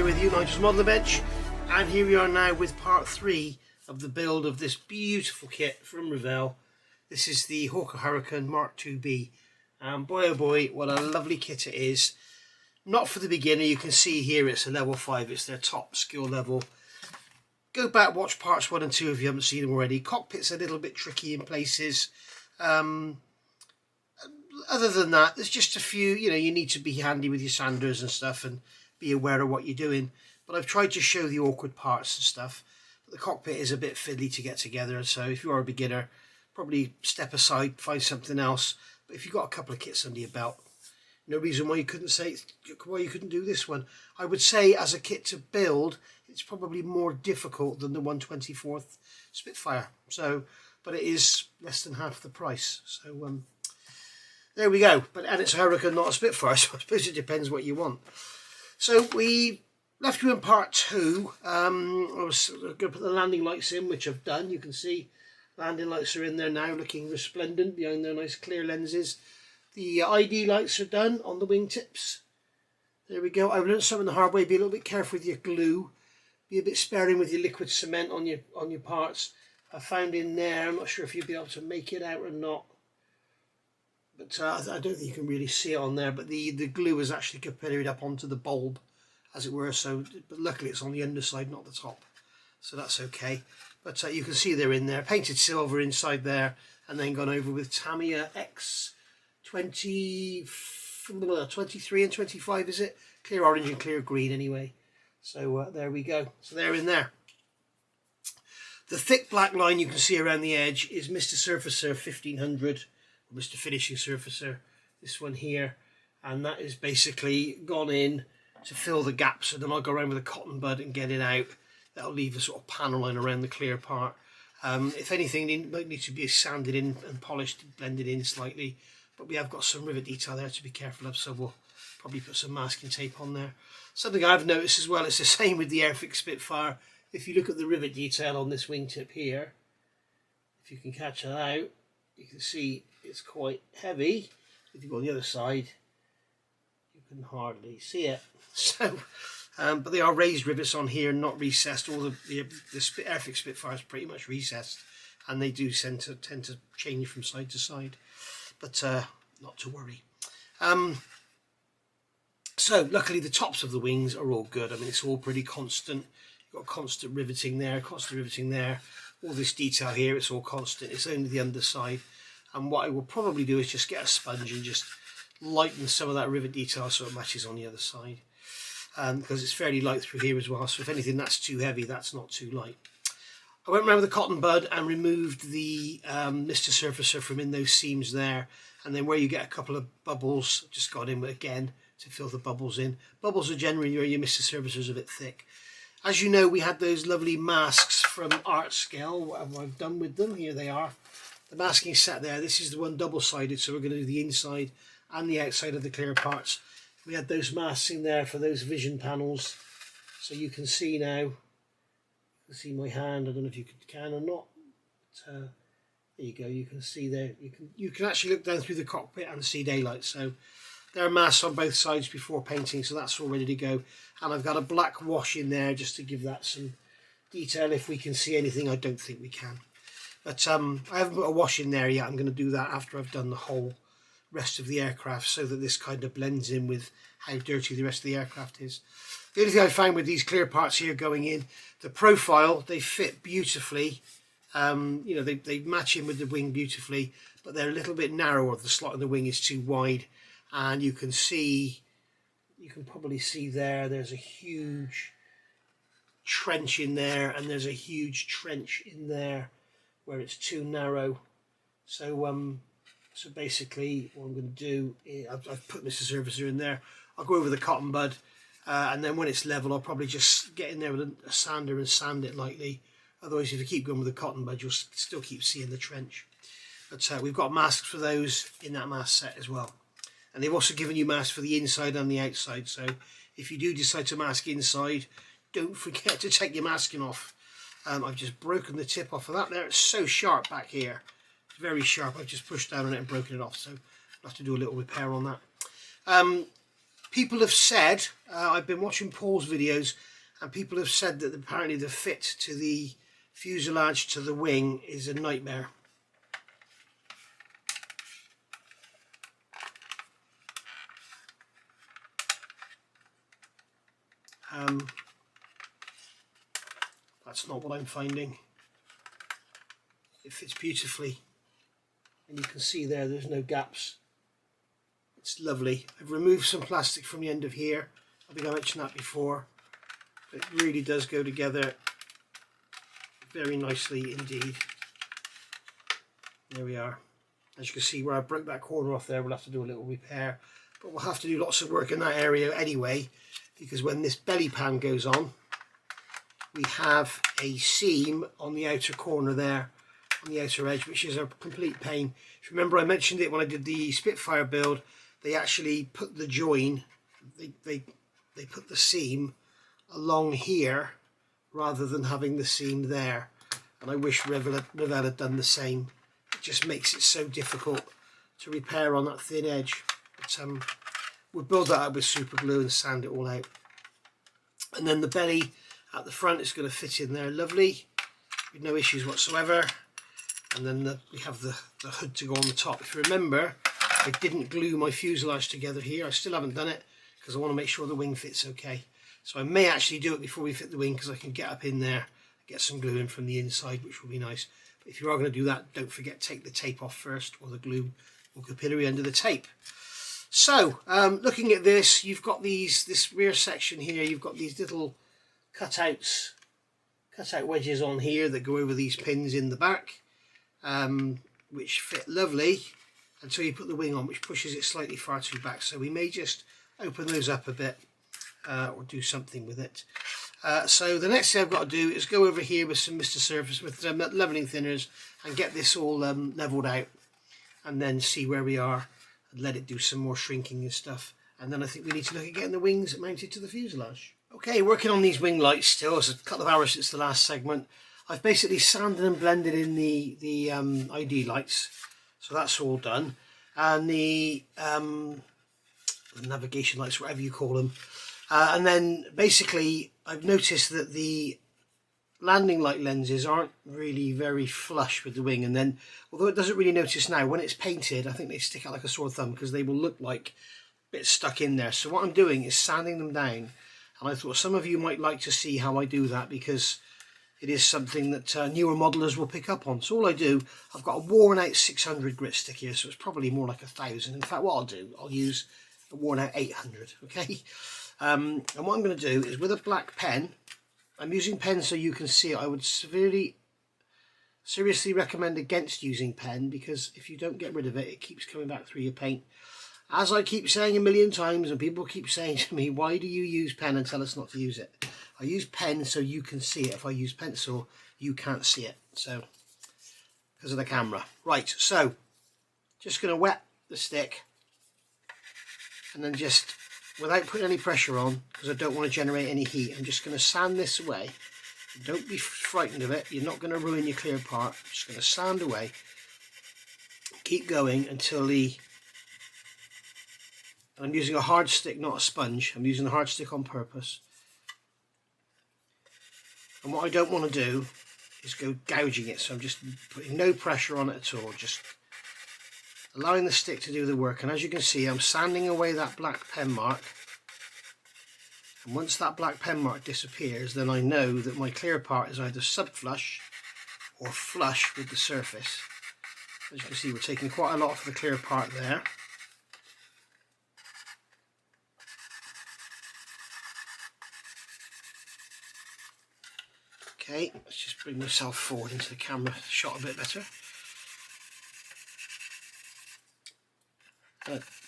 here with you, Nigel's Modeling Bench, and here we are now with part 3 of the build of this beautiful kit from Revell. This is the Hawker Hurricane Mk.IIb, and boy oh boy, what a lovely kit it is. Not for the beginner. You can see here it's a level 5, it's their top skill level. Go back, watch parts 1 and 2 if you haven't seen them already. Cockpit's a little bit tricky in places. Other than that, there's just a few, you need to be handy with your sanders and stuff and be aware of what you're doing. But I've tried to show the awkward parts and stuff. But the cockpit is a bit fiddly to get together, so if you are a beginner, probably step aside, find something else. But if you've got a couple of kits under your belt, no reason why you couldn't do this one. I would say as a kit to build, it's probably more difficult than the 1/24th Spitfire. But it is less than half the price. So there we go. And it's a Hurricane, not a Spitfire, so I suppose it depends what you want. So we left you in part 2. I was going to put the landing lights in, which I've done. You can see landing lights are in there now, looking resplendent behind their nice clear lenses. The ID lights are done on the wingtips. There we go. I've learned something the hard way. Be a little bit careful with your glue. Be a bit sparing with your liquid cement on your parts. I found in there, I'm not sure if you'll be able to make it out or not. But I don't think you can really see it on there. But the glue is actually carried up onto the bulb, as it were. But luckily it's on the underside, not the top. So that's okay. But you can see they're in there. Painted silver inside there. And then gone over with Tamiya X 23 and 25, is it? Clear orange and clear green anyway. So there we go. So they're in there. The thick black line you can see around the edge is Mr. Surfacer 1500, or Mr. Finishing Surfacer, this one here. And that is basically gone in to fill the gaps. And then I'll go around with a cotton bud and get it out. That'll leave a sort of panel line around the clear part. If anything, it might need to be sanded in and polished, blended in slightly. But we have got some rivet detail there to be careful of, so we'll probably put some masking tape on there. Something I've noticed as well, it's the same with the Airfix Spitfire. If you look at the rivet detail on this wingtip here, if you can catch that out, you can see it's quite heavy. If you go on the other side, you can hardly see it. So, but they are raised rivets on here, not recessed. All the Airfix Spitfire is pretty much recessed, and they do tend to change from side to side. But not to worry. So luckily the tops of the wings are all good. I mean, it's all pretty constant. You've got constant riveting there, constant riveting there. All this detail here, it's all constant. It's only the underside. And what I will probably do is just get a sponge and just lighten some of that rivet detail so it matches on the other side. Because it's fairly light through here as well. So if anything that's too heavy, that's not too light. I went around with a cotton bud and removed the Mr. Surfacer from in those seams there, and then where you get a couple of bubbles, just got in again to fill the bubbles in. Bubbles are generally where your Mr. Surfacers are a bit thick. As you know, we had those lovely masks from Art Scale. What have I done with them? Here they are. The masking set there. This is the one double-sided, so we're going to do the inside and the outside of the clear parts. We had those masks in there for those vision panels, so you can see now. See my hand. I don't know if you can or not. But, there you go. You can see there. You can actually look down through the cockpit and see daylight. So there are masks on both sides before painting, so that's all ready to go. And I've got a black wash in there just to give that some detail. If we can see anything, I don't think we can. But I haven't put a wash in there yet. I'm going to do that after I've done the whole rest of the aircraft, so that this kind of blends in with how dirty the rest of the aircraft is. The only thing I found with these clear parts here going in, the profile, they fit beautifully. They match in with the wing beautifully, but they're a little bit narrower. The slot in the wing is too wide, and you can probably see there's a huge trench in there, and there's a huge trench in there where it's too narrow. So basically what I'm going to do is I've put Mr. Surfacer in there. I'll go over the cotton bud. And then when it's level, I'll probably just get in there with a sander and sand it lightly. Otherwise, if you keep going with the cotton bud, you'll still keep seeing the trench. But we've got masks for those in that mask set as well. And they've also given you masks for the inside and the outside. So if you do decide to mask inside, don't forget to take your masking off. I've just broken the tip off of that there. It's so sharp back here. It's very sharp. I've just pushed down on it and broken it off. So I'll have to do a little repair on that. People have said, I've been watching Paul's videos, and people have said that apparently the fit to the fuselage to the wing is a nightmare. That's not what I'm finding. It fits beautifully, and you can see there's no gaps. It's lovely. I've removed some plastic from the end of here. I think I mentioned that before. It really does go together very nicely indeed. There we are. As you can see, where I broke that corner off there, we'll have to do a little repair, but we'll have to do lots of work in that area anyway, because when this belly pan goes on, we have a seam on the outer corner there, on the outer edge, which is a complete pain. If you remember, I mentioned it when I did the Spitfire build. They actually put the join, they put the seam along here rather than having the seam there, and I wish Revell had done the same. It just makes it so difficult to repair on that thin edge. But we'll build that up with super glue and sand it all out. And then the belly at the front is going to fit in there lovely with no issues whatsoever. And then we have the hood to go on the top. If you remember, I didn't glue my fuselage together here. I still haven't done it because I want to make sure the wing fits okay. So I may actually do it before we fit the wing, because I can get up in there, get some glue in from the inside, which will be nice. But if you are going to do that, don't forget, take the tape off first, or the glue or capillary under the tape. So looking at this, you've got this rear section here. You've got these little cutout wedges on here that go over these pins in the back, which fit lovely until you put the wing on, which pushes it slightly far too back. So we may just open those up a bit or do something with it. So the next thing I've got to do is go over here with some Mr. Surface, with leveling thinners, and get this all leveled out, and then see where we are and let it do some more shrinking and stuff. And then I think we need to look at getting the wings mounted to the fuselage. Okay, working on these wing lights still. It's a couple of hours since the last segment. I've basically sanded and blended in the ID lights, so that's all done. And the navigation lights, whatever you call them. And then basically I've noticed that the landing light lenses aren't really very flush with the wing, and then although it doesn't really notice now, when it's painted I think they stick out like a sore thumb, because they will look like bits stuck in there. So what I'm doing is sanding them down, and I thought some of you might like to see how I do that, because it is something that newer modelers will pick up on. So all I do, I've got a worn out 600 grit stick here, so it's probably more like 1,000. In fact, what I'll do, I'll use a worn out 800, okay? And what I'm going to do is, with a black pen, I'm using pen so you can see it. I would seriously recommend against using pen, because if you don't get rid of it, it keeps coming back through your paint. As I keep saying a million times, and people keep saying to me, why do you use pen and tell us not to use it? I use pen so you can see it. If I use pencil, you can't see it. So, because of the camera. Right, so, just going to wet the stick, and then just, without putting any pressure on, because I don't want to generate any heat, I'm just going to sand this away. Don't be frightened of it. You're not going to ruin your clear part. I'm just going to sand away. Keep going until the... I'm using a hard stick, not a sponge. I'm using a hard stick on purpose. And what I don't want to do is go gouging it. So I'm just putting no pressure on it at all. Just allowing the stick to do the work. And as you can see, I'm sanding away that black pen mark. And once that black pen mark disappears, then I know that my clear part is either subflush or flush with the surface. As you can see, we're taking quite a lot off the clear part there. Okay, let's just bring myself forward into the camera shot a bit better.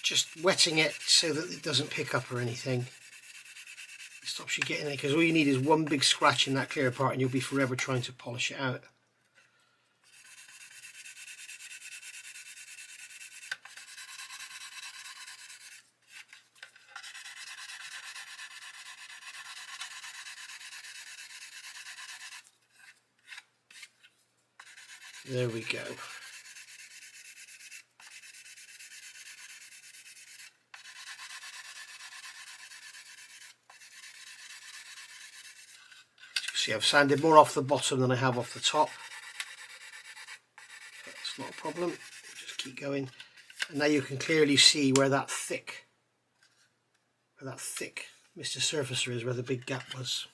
Just wetting it so that it doesn't pick up or anything. It stops you getting it, because all you need is one big scratch in that clear part and you'll be forever trying to polish it out. There we go. See, I've sanded more off the bottom than I have off the top. That's not a problem. Just keep going. And now you can clearly see where that thick Mr. Surfacer is, where the big gap was.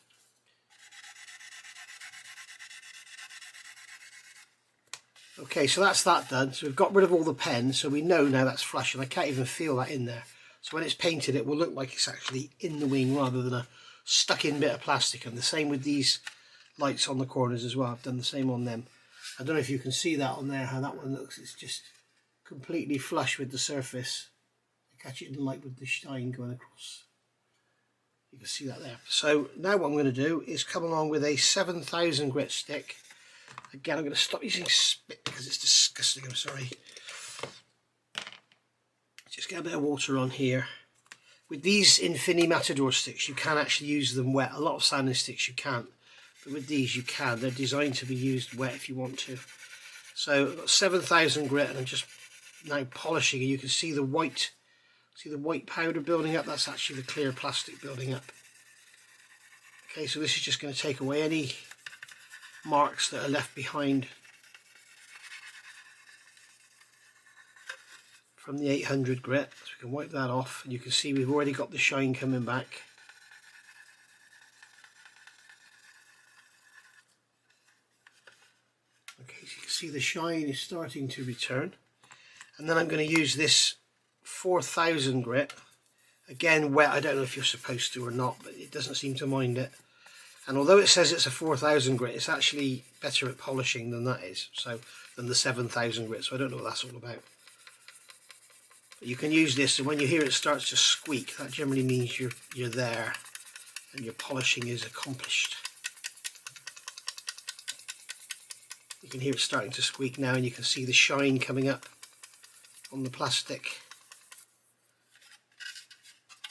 Okay, so that's that done. So we've got rid of all the pen, so we know now that's flush, and I can't even feel that in there. So when it's painted, it will look like it's actually in the wing rather than a stuck in bit of plastic. And the same with these lights on the corners as well. I've done the same on them. I don't know if you can see that on there, how that one looks. It's just completely flush with the surface. I catch it in the light with the shine going across. You can see that there. So now what I'm going to do is come along with a 7000 grit stick. Again, I'm going to stop using spit because it's disgusting, I'm sorry. Just get a bit of water on here. With these Infini Matador sticks, you can actually use them wet. A lot of sanding sticks you can't, but with these you can. They're designed to be used wet if you want to. So I've got 7000 grit, and I'm just now polishing, and you can see the white powder building up. That's actually the clear plastic building up. Okay, so this is just going to take away any marks that are left behind from the 800 grit. So we can wipe that off, and you can see we've already got the shine coming back. Okay, so you can see the shine is starting to return. And then I'm going to use this 4000 grit, again wet. I don't know if you're supposed to or not, but it doesn't seem to mind it. And although it says it's a 4000 grit, it's actually better at polishing than that is, so than the 7000 grit. So I don't know what that's all about. But you can use this, and when you hear it starts to squeak, that generally means you're there and your polishing is accomplished. You can hear it starting to squeak now, and you can see the shine coming up on the plastic.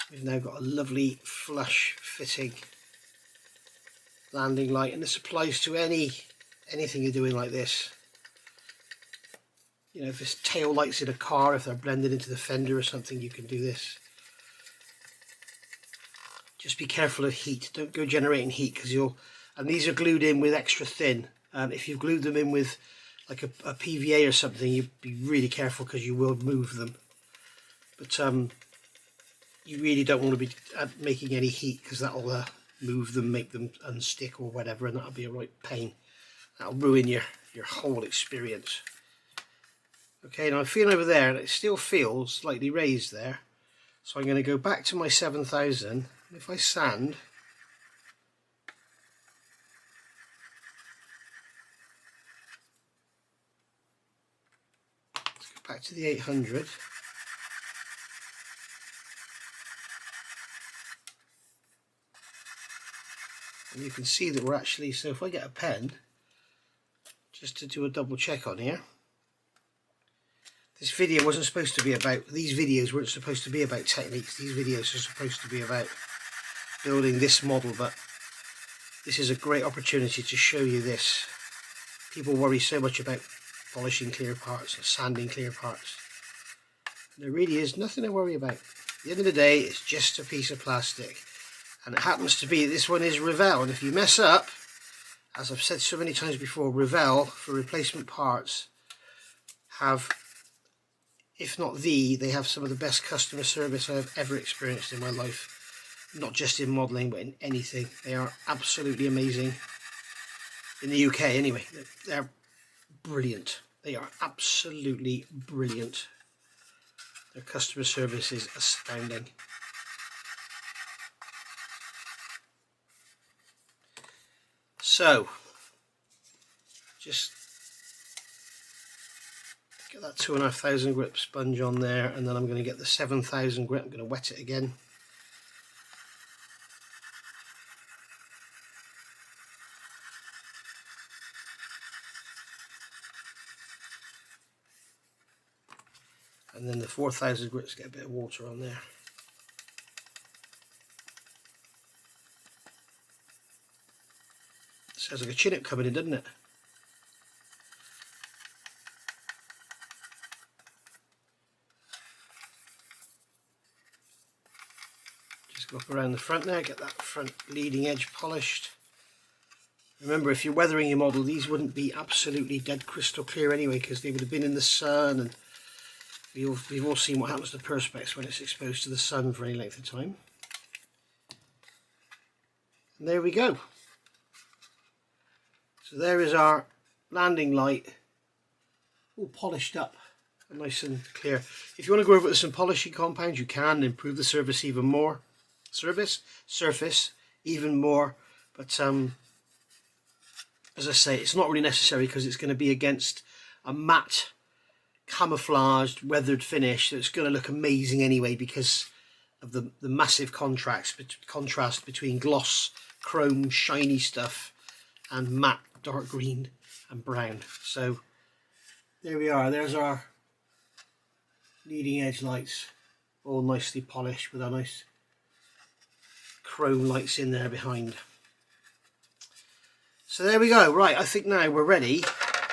We've now got a lovely flush fitting landing light, and this applies to anything you're doing like this. You know, if there's tail lights in a car, if they're blended into the fender or something, you can do this. Just be careful of heat. Don't go generating heat, because and these are glued in with extra thin. If you've glued them in with like a PVA or something, you'd be really careful, because you will move them. But you really don't want to be making any heat, because that'll move them, make them unstick or whatever, and that'll be a right pain. That'll ruin your whole experience. Okay, now I'm feeling over there, and it still feels slightly raised there. So I'm going to go back to my 7000, and if I sand, let's go back to the 800. And you can see that we're actually, so if I get a pen, just to do a double check on here. This video wasn't supposed to be about, these videos weren't supposed to be about techniques. These videos are supposed to be about building this model, but this is a great opportunity to show you this. People worry so much about polishing clear parts or sanding clear parts. There really is nothing to worry about. At the end of the day, it's just a piece of plastic. And it happens to be, this one is Revell, and if you mess up, as I've said so many times before, Revell for replacement parts have, if not they have some of the best customer service I've ever experienced in my life. Not just in modelling, but in anything. They are absolutely amazing. In the UK anyway, they're brilliant. They are absolutely brilliant. Their customer service is astounding. So, just get that 2500 grit sponge on there, and then I'm going to get the 7000 grit. I'm going to wet it again. And then the 4000 grits, get a bit of water on there. Sounds like a chin-up coming in, doesn't it? Just go up around the front there, get that front leading edge polished. Remember, if you're weathering your model, these wouldn't be absolutely dead crystal clear anyway, because they would have been in the sun, and we've all seen what happens to perspex when it's exposed to the sun for any length of time. And there we go. So there is our landing light, all polished up and nice and clear. If you want to go over it with some polishing compounds, you can improve the surface even more. Surface even more, but as I say, it's not really necessary because it's going to be against a matte, camouflaged, weathered finish that's going to look amazing anyway because of the massive contrast between gloss, chrome, shiny stuff and matte, dark green and brown. So there we are. There's our leading edge lights, all nicely polished with our nice chrome lights in there behind. So there we go. Right, I think now we're ready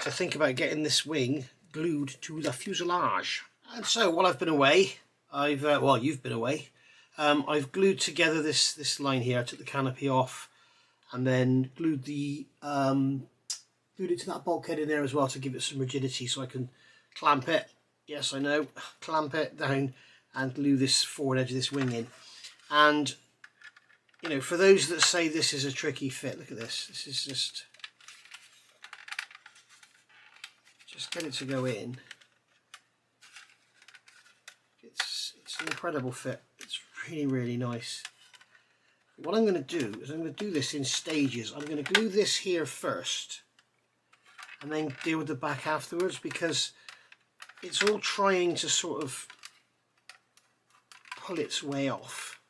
to think about getting this wing glued to the fuselage. And so while I've been away, well, you've been away, I've glued together this line here. I took the canopy off and then glued it to that bulkhead in there as well to give it some rigidity so I can clamp it. Yes, I know, clamp it down and glue this forward edge of this wing in. And you know, for those that say this is a tricky fit, look at this. This is just get it to go in. It's an incredible fit. It's really, really nice. What I'm going to do is I'm going to do this in stages. I'm going to glue this here first and then deal with the back afterwards because it's all trying to sort of pull its way off.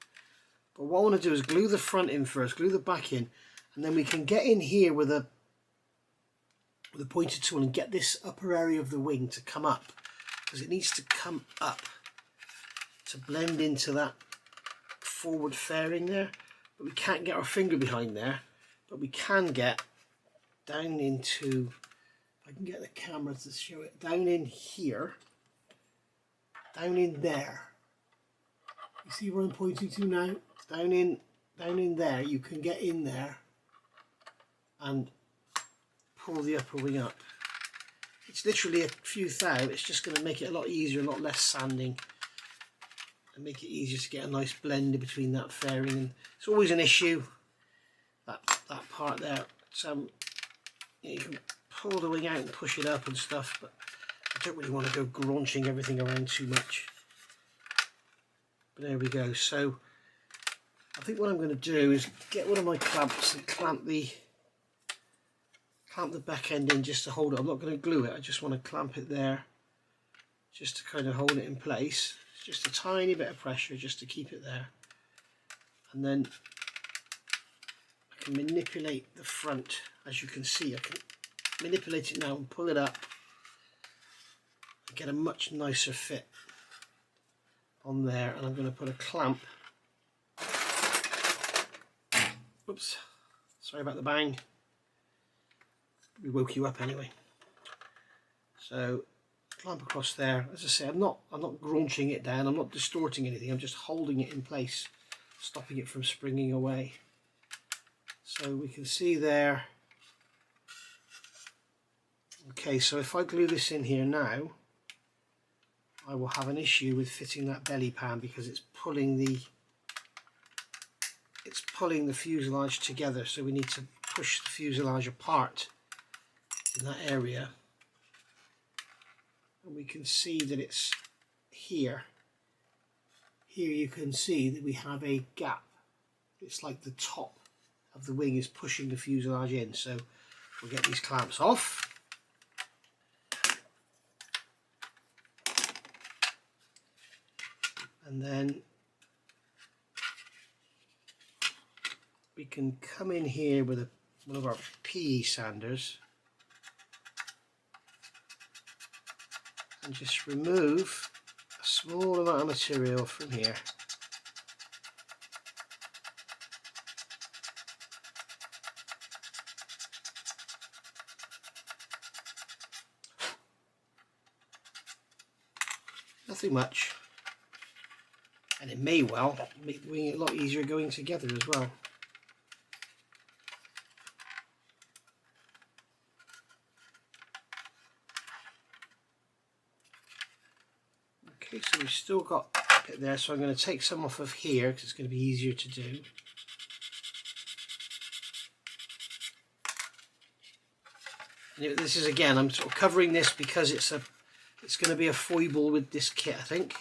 But what I want to do is glue the front in first, glue the back in, and then we can get in here with a pointed tool and get this upper area of the wing to come up, because it needs to come up to blend into that forward fairing there. But we can't get our finger behind there, but we can get down into, if I can get the camera to show it, down in here, down in there. You see where I'm pointing to now? Down in there, you can get in there and pull the upper wing up. It's literally a few thou. It's just going to make it a lot easier, a lot less sanding, and make it easier to get a nice blend between that fairing. And it's always an issue, that part there. You can pull the wing out and push it up and stuff, but I don't really want to go gronching everything around too much. But there we go. So I think what I'm going to do is get one of my clamps and clamp the back end in just to hold it. I'm not going to glue it, I just want to clamp it there just to kind of hold it in place. It's just a tiny bit of pressure just to keep it there, and then I can manipulate the front. As you can see, I can manipulate it now and pull it up and get a much nicer fit on there. And I'm going to put a clamp. Oops, sorry about the bang. We woke you up anyway. So clamp across there. As I say, I'm not gronching it down, I'm not distorting anything, I'm just holding it in place, stopping it from springing away. So we can see there. Okay, so if I glue this in here now, I will have an issue with fitting that belly pan because it's pulling the fuselage together, so we need to push the fuselage apart in that area. And we can see that it's here. Here you can see that we have a gap. It's like the top of the wing is pushing the fuselage in. So we'll get these clamps off. And then we can come in here with one of our PE sanders and just remove a small amount of material from here. Nothing much. And it may well make the wing a lot easier going together as well. Okay, so we've still got a bit there, so I'm going to take some off of here because it's going to be easier to do. And this is, again, I'm sort of covering this because it's going to be a foible with this kit, I think.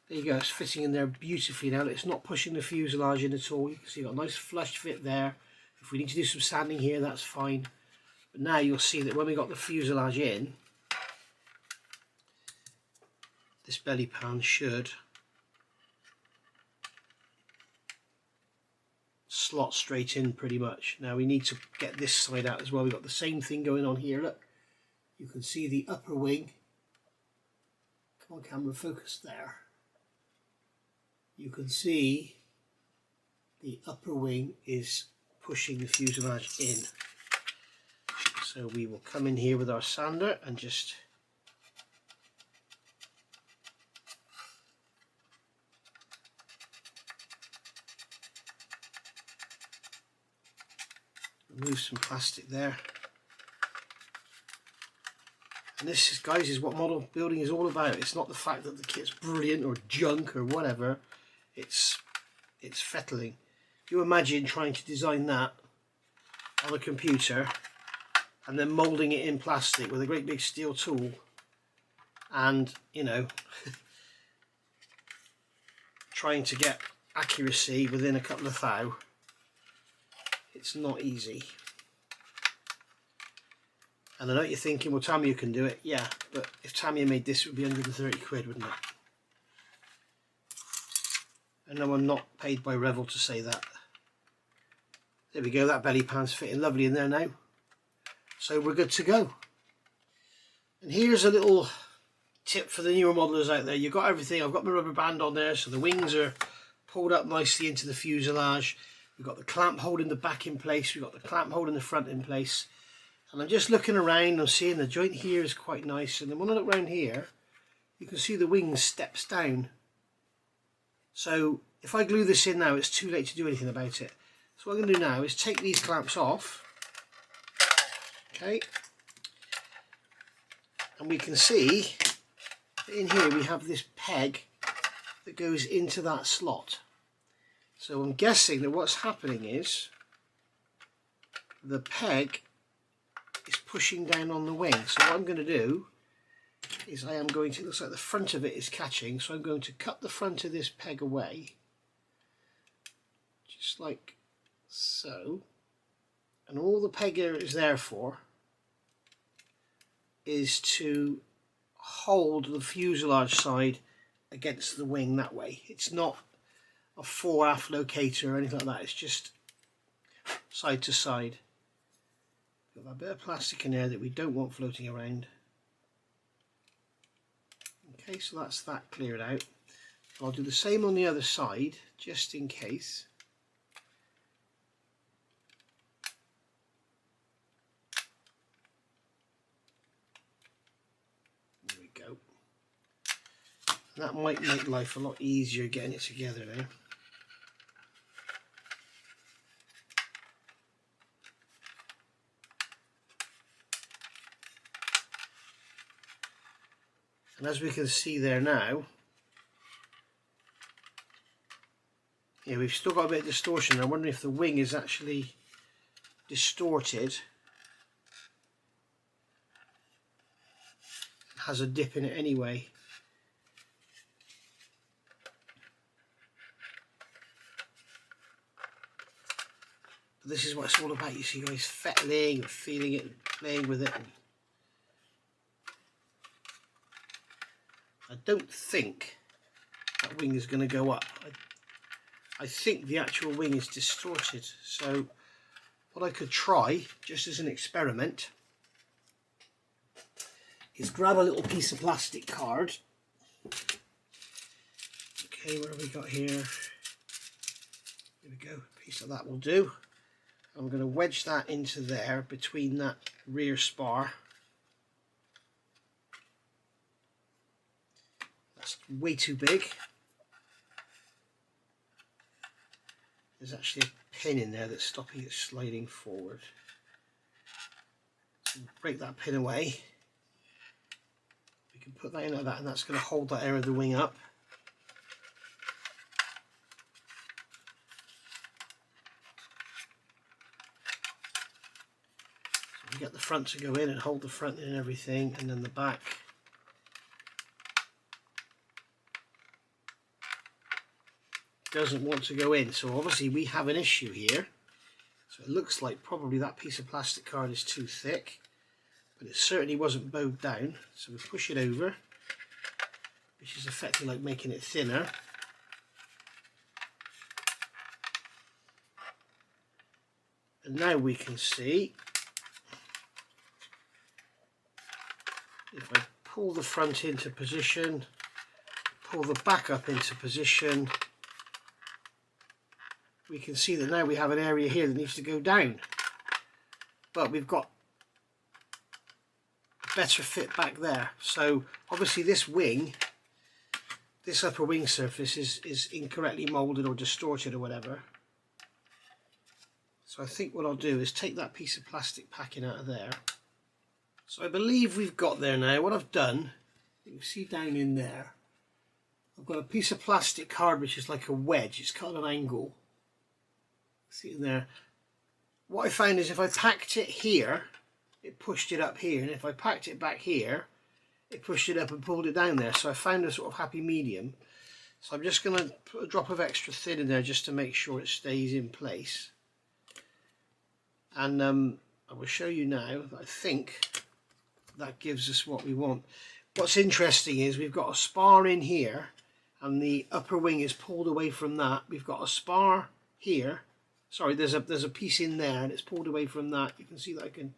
There you go, it's fitting in there beautifully now. It's not pushing the fuselage in at all. You can see you've got a nice flush fit there. If we need to do some sanding here, that's fine. But now you'll see that when we got the fuselage in, this belly pan should slot straight in pretty much. Now we need to get this side out as well. We've got the same thing going on here. Look, you can see the upper wing. Come on camera, focus there. You can see the upper wing is pushing the fuselage in. So we will come in here with our sander and just remove some plastic there. And this, guys, is what model building is all about. It's not the fact that the kit's brilliant or junk or whatever. It's fettling. You imagine trying to design that on a computer and then moulding it in plastic with a great big steel tool, and, you know, trying to get accuracy within a couple of thou. It's not easy. And I know what you're thinking, well, Tamiya can do it. Yeah, but if Tamiya made this, it would be 130 quid, wouldn't it? And no, I'm not paid by Revell to say that. There we go, that belly pan's fitting lovely in there now. So we're good to go. And here's a little tip for the newer modelers out there. You've got everything. I've got my rubber band on there, so the wings are pulled up nicely into the fuselage. We've got the clamp holding the back in place. We've got the clamp holding the front in place. And I'm just looking around. I'm seeing the joint here is quite nice. And then when I look around here, you can see the wing steps down. So if I glue this in now, it's too late to do anything about it. So what I'm going to do now is take these clamps off. Okay. And we can see that in here we have this peg that goes into that slot. So I'm guessing that what's happening is the peg is pushing down on the wing. So what I'm going to do is I am going to, it looks like the front of it is catching, so I'm going to cut the front of this peg away, just like so. And all the peg is there for is to hold the fuselage side against the wing that way. It's not a fore-aft locator or anything like that, it's just side to side. Got that bit of plastic in there that we don't want floating around. Okay, so that's that cleared out. I'll do the same on the other side, just in case. There we go. That might make life a lot easier getting it together now. And as we can see there now, yeah, we've still got a bit of distortion. I'm wondering if the wing is actually distorted. It has a dip in it anyway. But this is what it's all about. You see guys fettling and feeling it and playing with it. And I don't think that wing is going to go up. I think the actual wing is distorted. So what I could try, just as an experiment, is grab a little piece of plastic card. Okay, what have we got here? Here we go, a piece of that will do. I'm going to wedge that into there between that rear spar. That's way too big. There's actually a pin in there that's stopping it sliding forward. So break that pin away. We can put that in like that, and that's going to hold that area of the wing up. So you get the front to go in and hold the front in and everything, and then the back. Doesn't want to go in, so obviously we have an issue here. So it looks like probably that piece of plastic card is too thick, but it certainly wasn't bowed down. So we push it over, which is effectively like making it thinner. And now we can see, if I pull the front into position, pull the back up into position, we can see that now we have an area here that needs to go down, but we've got a better fit back there. So obviously this wing, this upper wing surface is incorrectly molded or distorted or whatever. So I think what I'll do is take that piece of plastic packing out of there. So I believe we've got there now. What I've done, you can see down in there, I've got a piece of plastic card which is like a wedge. It's cut at an angle. See in there. What I found is if I packed it here, it pushed it up here, and if I packed it back here, it pushed it up and pulled it down there. So I found a sort of happy medium. So I'm just going to put a drop of extra thin in there just to make sure it stays in place. And I will show you now that I think that gives us what we want. What's interesting is we've got a spar in here, and the upper wing is pulled away from that. We've got a spar here. Sorry, there's a piece in there, and it's pulled away from that. You can see that I can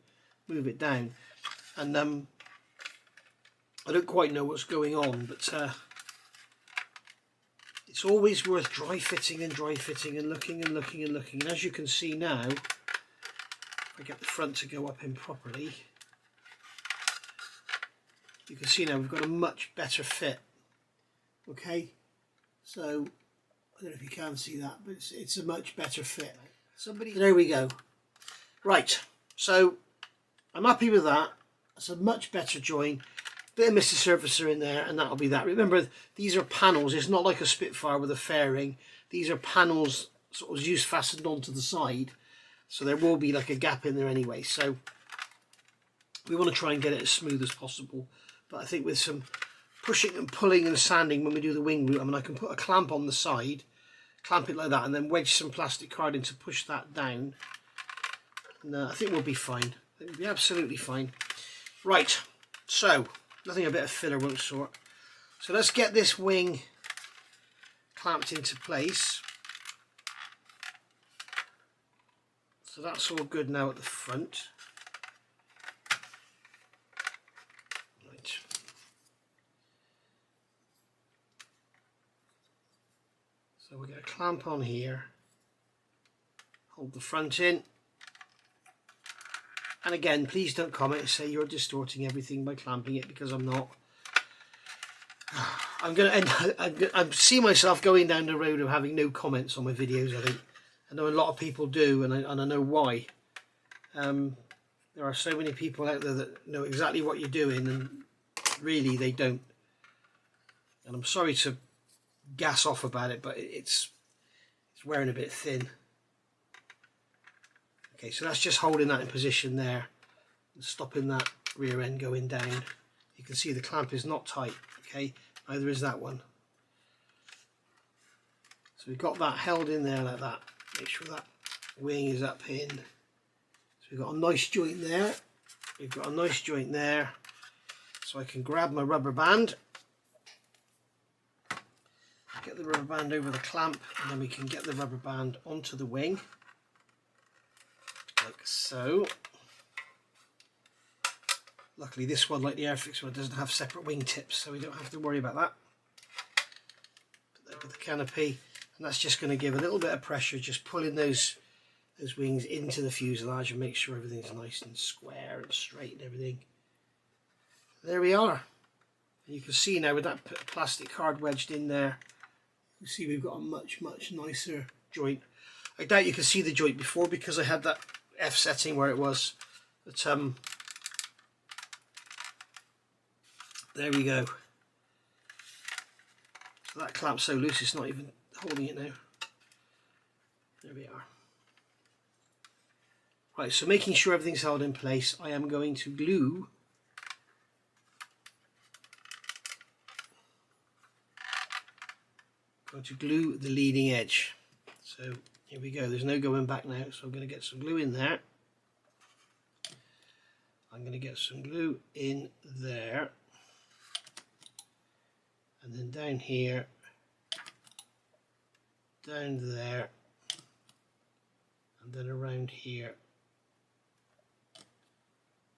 move it down, and I don't quite know what's going on, but it's always worth dry fitting and looking and looking and looking. And as you can see now, if I get the front to go up in properly, you can see now we've got a much better fit. Okay, so I don't know if you can see that, but it's a much better fit. There we go. Right, so I'm happy with that. It's a much better join. Bit of Mr. Surfacer in there, and that'll be that. Remember, these are panels. It's not like a Spitfire with a fairing. These are panels sort of used fastened onto the side, so there will be like a gap in there anyway. So we want to try and get it as smooth as possible. But I think with some pushing and pulling and sanding when we do the wing root, I mean, I can put a clamp on the side, clamp it like that, and then wedge some plastic card in to push that down. And I think we'll be fine. I think we'll be absolutely fine. Right, so nothing a bit of filler won't sort. So let's get this wing clamped into place. So that's all good now at the front. Right. So we're going to clamp on here, hold the front in, and again, please don't comment and say you're distorting everything by clamping it, because I'm not. I see myself going down the road of having no comments on my videos. I think I know a lot of people do, and I know why. There are so many people out there that know exactly what you're doing, and really they don't. And I'm sorry to gas off about it, but it's wearing a bit thin. Okay, so that's just holding that in position there and stopping that rear end going down. You can see the clamp is not tight. Okay, neither is that one. So we've got that held in there like that. Make sure that wing is up in. So we've got a nice joint there. We've got a nice joint there. So I can grab my rubber band, get the rubber band over the clamp, and then we can get the rubber band onto the wing, like so. Luckily this one, like the Airfix one, doesn't have separate wing tips, so we don't have to worry about that. Put that with the canopy, and that's just going to give a little bit of pressure, just pulling those wings into the fuselage and make sure everything's nice and square and straight and everything. There we are. And you can see now with that plastic card wedged in there, you see we've got a much nicer joint. I doubt you could see the joint before because I had that F setting where it was, but There we go. So that clamp's so loose it's not even holding it now. There we are. Right, so making sure everything's held in place, I am going to glue the leading edge. So here we go, there's no going back now, so I'm going to get some glue in there. I'm going to get some glue in there, and then down here, down there, and then around here,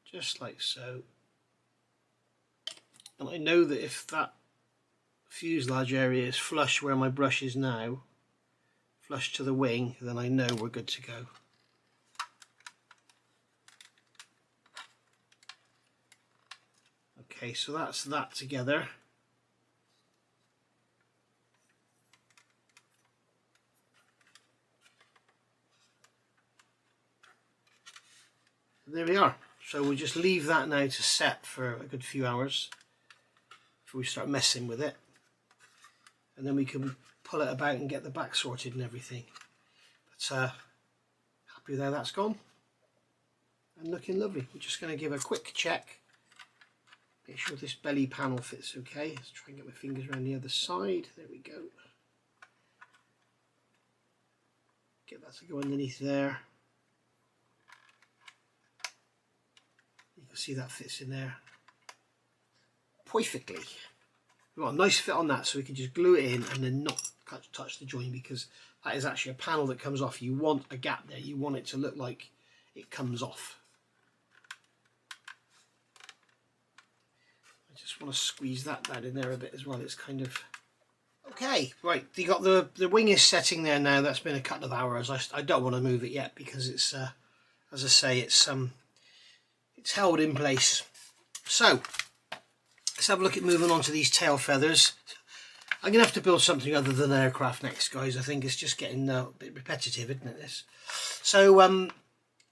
just like so. And I know that if that fuselage area is flush where my brush is now, flush to the wing, then I know we're good to go. Okay, so that's that together. There we are. So we'll just leave that now to set for a good few hours before we start messing with it, and then we can pull it about and get the back sorted and everything. But happy with how that's gone and looking lovely. We're just going to give a quick check, make sure this belly panel fits okay. Let's try and get my fingers around the other side. There we go. Get that to go underneath there. You can see that fits in there perfectly. We've got a nice fit on that, so we can just glue it in and then not touch the joint, because that is actually a panel that comes off. You want a gap there, you want it to look like it comes off. I just want to squeeze that down in there a bit as well. It's kind of okay. Right, you got the wing is setting there now. That's been a couple of hours. I don't want to move it yet because it's as I say, it's held in place. So let's have a look at moving on to these tail feathers. I'm going to have to build something other than an aircraft next, guys. I think it's just getting a bit repetitive, isn't it, this? So we'll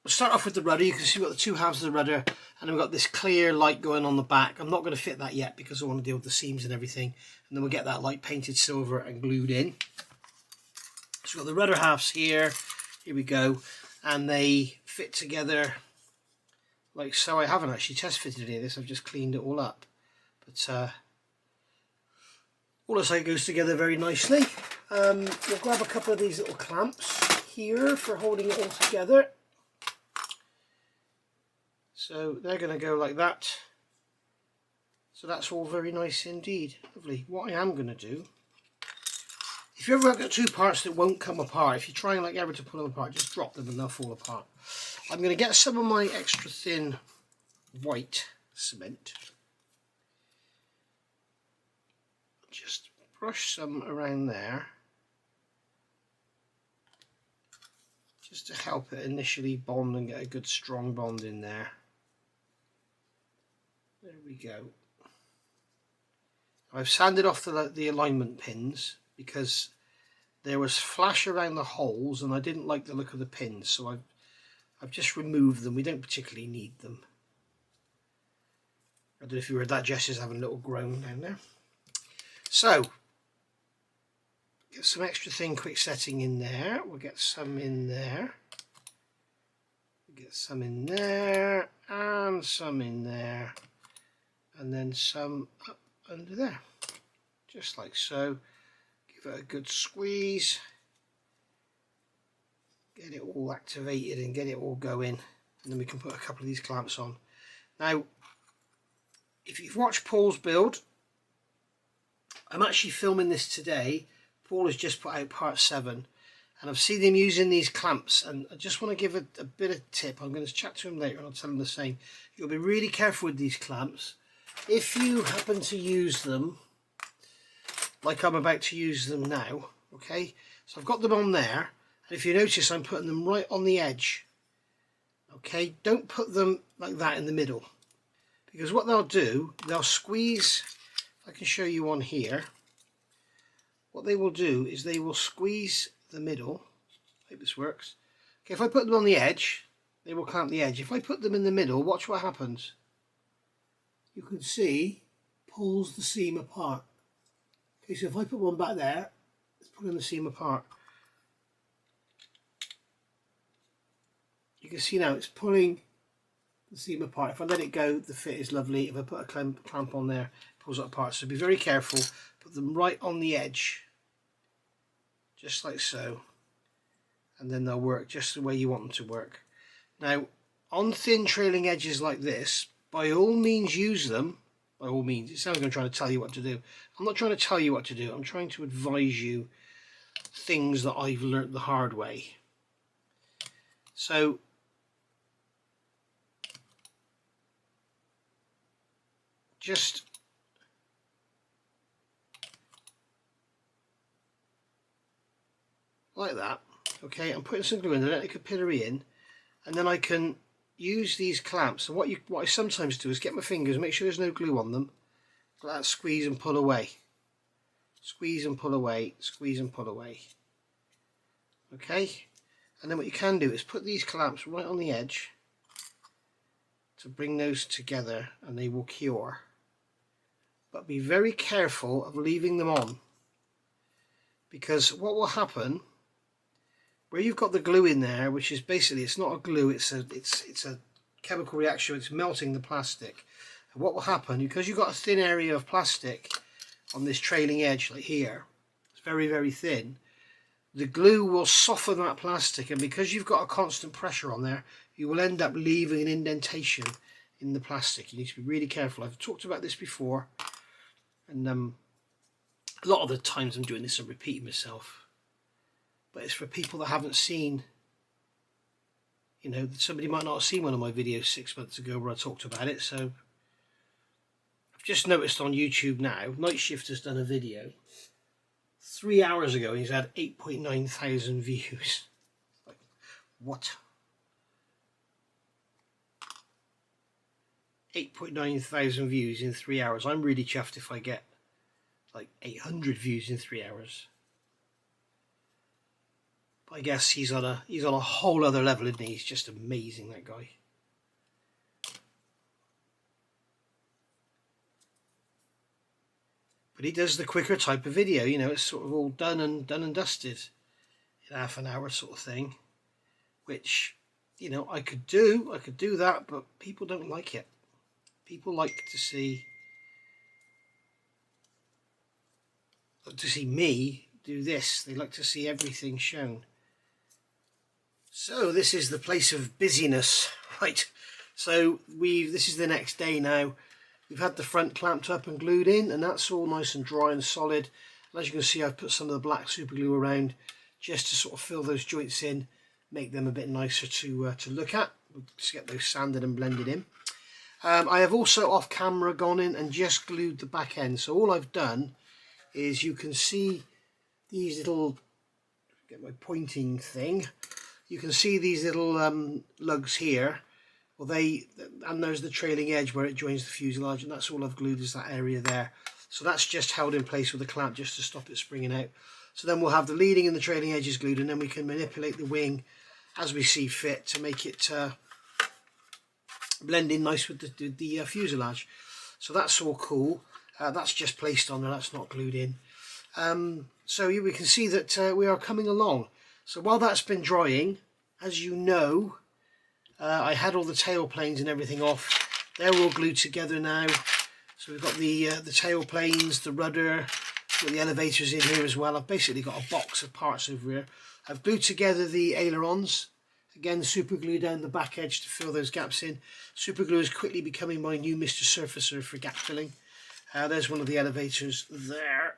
start off with the rudder. You can see we've got the two halves of the rudder, and then we've got this clear light going on the back. I'm not going to fit that yet because I want to deal with the seams and everything, and then we'll get that light painted silver and glued in. So we've got the rudder halves here we go, and they fit together like so. I haven't actually test fitted any of this, I've just cleaned it all up, but all looks like it goes together very nicely. We'll grab a couple of these little clamps here for holding it all together. So they're going to go like that. So that's all very nice indeed. Lovely. What I am going to do, if you ever got two parts that won't come apart, if you're trying like ever to pull them apart, just drop them and they'll fall apart. I'm going to get some of my extra thin white cement. Just brush some around there, just to help it initially bond and get a good strong bond in there. There we go. I've sanded off the alignment pins because there was flash around the holes and I didn't like the look of the pins, so I've just removed them. We don't particularly need them. I don't know if you heard that, Jess is having a little groan down there. So, get some extra thin quick setting in there. We'll get some in there. We'll get some in there, and some in there, and then some up under there. Just like so. Give it a good squeeze. Get it all activated and get it all going. And then we can put a couple of these clamps on. Now, if you've watched Paul's build, I'm actually filming this today. Paul has just put out part 7 and I've seen him using these clamps, and I just want to give a bit of tip. I'm going to chat to him later and I'll tell him the same. You'll be really careful with these clamps. If you happen to use them like I'm about to use them now, okay, so I've got them on there, and if you notice I'm putting them right on the edge, okay, don't put them like that in the middle, because what they'll do, they'll squeeze. I can show you on here. What they will do is they will squeeze the middle. I hope this works. Okay, if I put them on the edge, they will clamp the edge. If I put them in the middle, watch what happens. You can see pulls the seam apart. Okay, so if I put one back there, it's pulling the seam apart. You can see now it's pulling the seam apart. If I let it go, the fit is lovely. If I put a clamp on there, it pulls it apart. So be very careful. Put them right on the edge, just like so, and then they'll work just the way you want them to work. Now, on thin trailing edges like this, by all means use them. By all means, it sounds like I'm trying to tell you what to do. I'm not trying to tell you what to do. I'm trying to advise you things that I've learnt the hard way. So just like that. Okay, I'm putting some glue in there, let the capillary in, and then I can use these clamps. And what I sometimes do is get my fingers, make sure there's no glue on them, like that, squeeze and pull away, squeeze and pull away, squeeze and pull away. Okay, and then what you can do is put these clamps right on the edge to bring those together, and they will cure. But be very careful of leaving them on, because what will happen, where you've got the glue in there, which is basically, it's not a glue, it's a chemical reaction, it's melting the plastic. And what will happen, because you've got a thin area of plastic on this trailing edge, like here, it's very, very thin, the glue will soften that plastic, and because you've got a constant pressure on there, you will end up leaving an indentation in the plastic. You need to be really careful. I've talked about this before, and a lot of the times I'm doing this and repeating myself, but it's for people that haven't seen, you know, somebody might not have seen one of my videos 6 months ago where I talked about it. So I've just noticed on YouTube now, Night Shift has done a video 3 hours ago and he's had 8.9 thousand views. Like, what? 8.9 thousand views in 3 hours. I'm really chuffed if I get like 800 views in 3 hours. But I guess he's on a whole other level, isn't he? He's just amazing, that guy. But he does the quicker type of video, you know, it's sort of all done and dusted in half an hour sort of thing, which, you know, I could do that, but people don't like it. People like to see me do this. They like to see everything shown. So this is the place of busyness, right? So this is the next day now. We've had the front clamped up and glued in, and that's all nice and dry and solid. And as you can see, I've put some of the black super glue around just to sort of fill those joints in, make them a bit nicer to look at. We'll just get those sanded and blended in. I have also off camera gone in and just glued the back end. So all I've done is, you can see these little, get my pointing thing, you can see these little lugs here. Well, and there's the trailing edge where it joins the fuselage, and that's all I've glued, is that area there. So that's just held in place with a clamp just to stop it springing out. So then we'll have the leading and the trailing edges glued, and then we can manipulate the wing as we see fit to make it blend in nice with the fuselage. So that's all cool. That's just placed on there, that's not glued in. So we can see that we are coming along. So while that's been drying, as you know, I had all the tail planes and everything off. They're all glued together now. So we've got the tail planes, the rudder, got the elevators in here as well. I've basically got a box of parts over here. I've glued together the ailerons. Again, super glue down the back edge to fill those gaps in. Super glue is quickly becoming my new Mr. Surfacer for gap filling. There's one of the elevators there.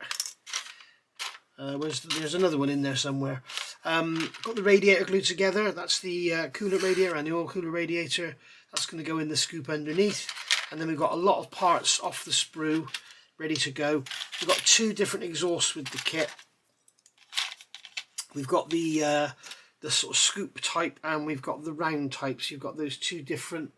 There's another one in there somewhere. Got the radiator glued together. That's the coolant radiator and the oil cooler radiator. That's going to go in the scoop underneath. And then we've got a lot of parts off the sprue ready to go. We've got two different exhausts with the kit. We've got the sort of scoop type, and we've got the round types. You've got those two different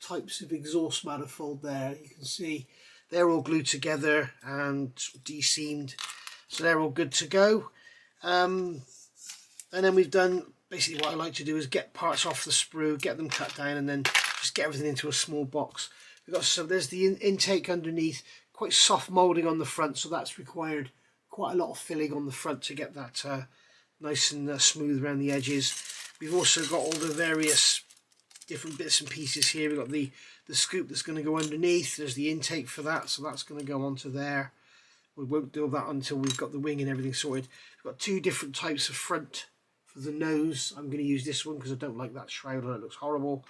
types of exhaust manifold there. You can see they're all glued together and de-seamed, so they're all good to go. And then we've done, basically what I like to do is get parts off the sprue, get them cut down, and then just get everything into a small box. We've got, so there's the intake underneath, quite soft moulding on the front, so that's required quite a lot of filling on the front to get that nice and smooth around the edges. We've also got all the various different bits and pieces here. We've got the scoop that's going to go underneath. There's the intake for that, so that's going to go onto there. We won't do that until we've got the wing and everything sorted. We've got two different types of front for the nose. I'm going to use this one because I don't like that shroud on it. It looks horrible.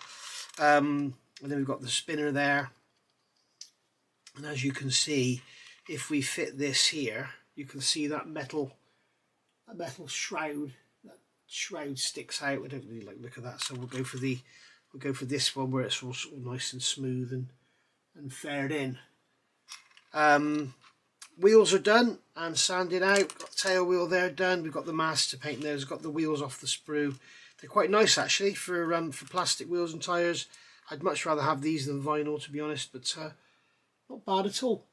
And then we've got the spinner there. And as you can see, if we fit this here, you can see that metal shroud. That shroud sticks out. I don't really like the look of that, so we'll go for this one where it's all sort of nice and smooth and faired in. Wheels are done and sanded out. Got the tail wheel there done. We've got the mast to paint those. Got the wheels off the sprue. They're quite nice actually for plastic wheels and tyres. I'd much rather have these than vinyl, to be honest, but not bad at all.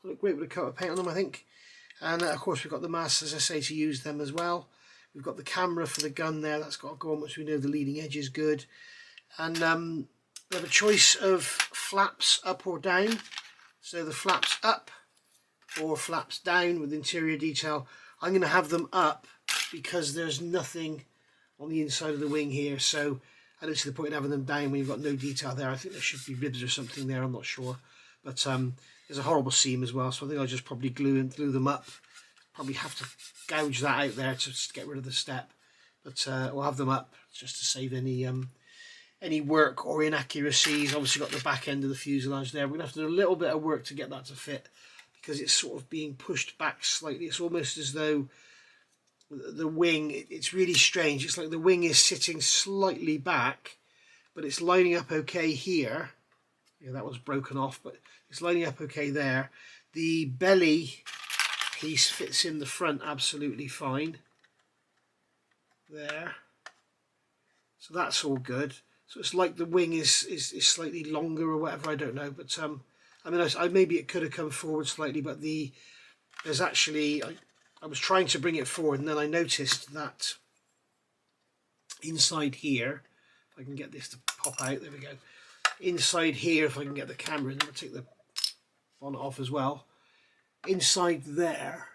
Look great with a coat of paint on them, I think. And of course we've got the masts, as I say, to use them as well. We've got the camera for the gun there. That's got to go on, which we know the leading edge is good. And we have a choice of flaps up or down. So the flaps up or flaps down with interior detail. I'm going to have them up because there's nothing on the inside of the wing here, so I don't see the point in having them down when you've got no detail there. I think there should be ribs or something there, I'm not sure, but there's a horrible seam as well, so I think I'll just probably glue them up. Probably have to gouge that out there to get rid of the step, but we'll have them up just to save any work or inaccuracies. Obviously got the back end of the fuselage there. We're going to have to do a little bit of work to get that to fit, because it's sort of being pushed back slightly. It's almost as though the wing, it's really strange. It's like the wing is sitting slightly back, but it's lining up okay here. Yeah, that was broken off, but it's lining up okay there. The belly piece fits in the front absolutely fine. There. So that's all good. So it's like the wing is slightly longer or whatever, I don't know, but I mean, maybe it could have come forward slightly, but there's actually, I was trying to bring it forward, and then I noticed that inside here, if I can get this to pop out, there we go. Inside here, if I can get the camera in, I'll take the bonnet off as well. Inside there,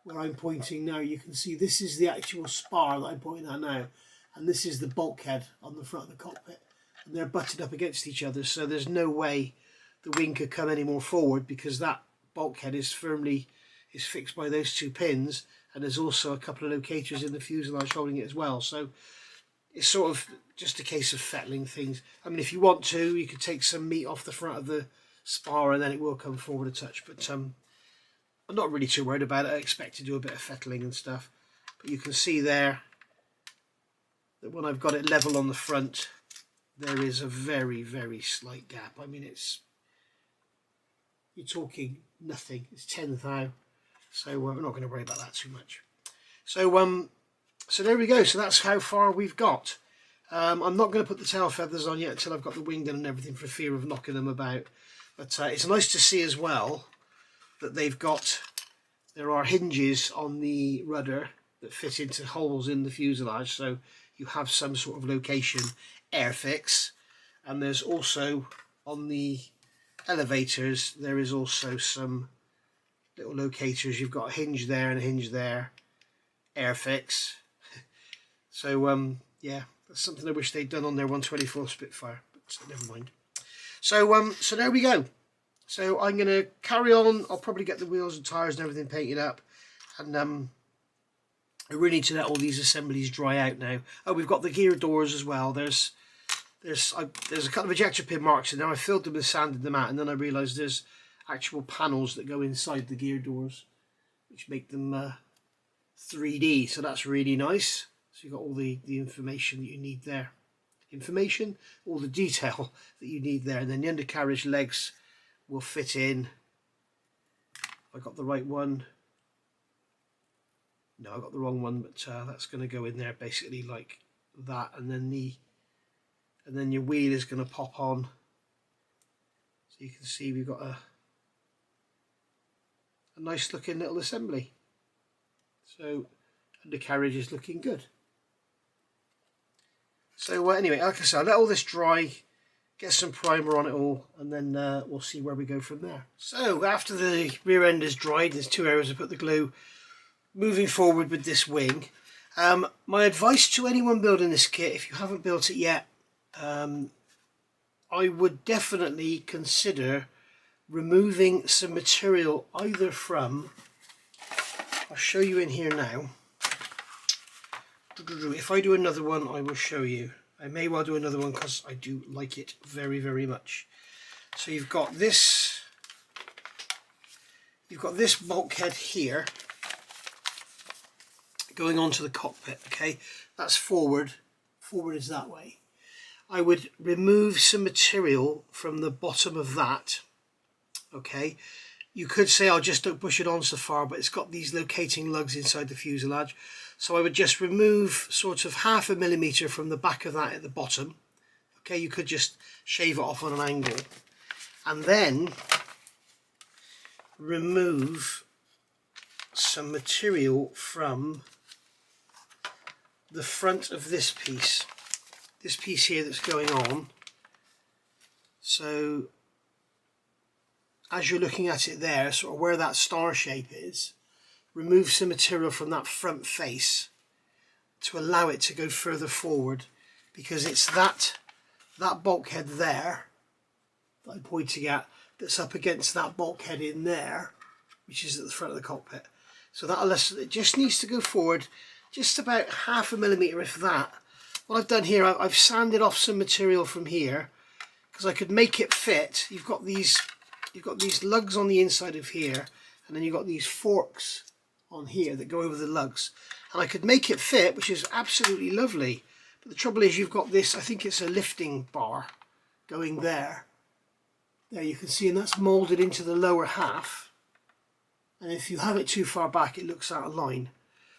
where I'm pointing now, you can see this is the actual spar that I'm pointing at now, and this is the bulkhead on the front of the cockpit, and they're butted up against each other, so there's no way the wing could come any more forward, because that bulkhead is fixed by those two pins, and there's also a couple of locators in the fuselage holding it as well. So it's sort of just a case of fettling things. I mean, if you want to, you could take some meat off the front of the spar and then it will come forward a touch, but I'm not really too worried about it. I expect to do a bit of fettling and stuff, but you can see there that when I've got it level on the front, there is a very, very slight gap. I mean, you're talking nothing. It's 10th thou, so we're not going to worry about that too much. So there we go. So that's how far we've got. I'm not going to put the tail feathers on yet until I've got the wing done and everything, for fear of knocking them about. But it's nice to see as well that there are hinges on the rudder that fit into holes in the fuselage, so you have some sort of location airfix. And there's also on the elevators, there is also some little locators. You've got a hinge there and a hinge there, airfix. So yeah, that's something I wish they'd done on their 124 Spitfire, but never mind. So so there we go. So I'm going to carry on. I'll probably get the wheels and tyres and everything painted up, and I really need to let all these assemblies dry out now. Oh, we've got the gear doors as well. There's a couple of ejector pin marks in there. I filled them with sand and them out, and then I realised there's actual panels that go inside the gear doors, which make them 3D. So that's really nice. So you've got all the information that you need there. All the detail that you need there. And then the undercarriage legs will fit in. I got the right one. No, I got the wrong one, but that's going to go in there basically like that, and then your wheel is going to pop on. So you can see we've got a nice looking little assembly. So undercarriage is looking good. So anyway, like I said, I'll let all this dry, get some primer on it all, and then we'll see where we go from there. So after the rear end is dried, there's 2 areas to put the glue. Moving forward with this wing, my advice to anyone building this kit, if you haven't built it yet, I would definitely consider removing some material either from, I'll show you in here now. If I do another one, I will show you. I may well do another one because I do like it very, very much. So you've got this bulkhead here going onto the cockpit, okay? That's forward. Forward is that way. I would remove some material from the bottom of that, okay? You could say, I'll just don't push it on so far, but it's got these locating lugs inside the fuselage. So I would just remove sort of 0.5 millimeter from the back of that at the bottom. Okay, you could just shave it off on an angle. And then remove some material from the front of this piece here that's going on. So as you're looking at it there, sort of where that star shape is, remove some material from that front face to allow it to go further forward, because it's that bulkhead there that I'm pointing at that's up against that bulkhead in there, which is at the front of the cockpit. So it just needs to go forward just about 0.5 millimeter, if that. What I've done here, I've sanded off some material from here because I could make it fit. You've got these lugs on the inside of here, and then you've got these forks on here that go over the lugs, and I could make it fit, which is absolutely lovely. But the trouble is, you've got this, I think it's a lifting bar going there. There you can see, and that's moulded into the lower half, and if you have it too far back, it looks out of line.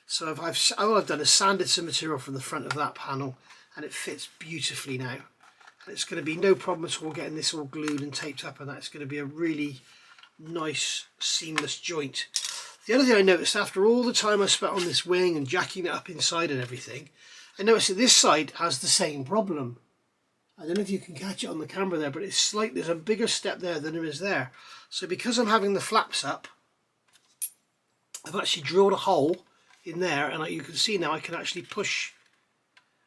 So all I've done is sanded some material from the front of that panel, and it fits beautifully now. And it's going to be no problem at all getting this all glued and taped up, and that's going to be a really nice seamless joint. The other thing I noticed, after all the time I spent on this wing and jacking it up inside and everything, I noticed that this side has the same problem. I don't know if you can catch it on the camera there, but it's like there's a bigger step there than there is there. So because I'm having the flaps up, I've actually drilled a hole in there, and you can see now I can actually push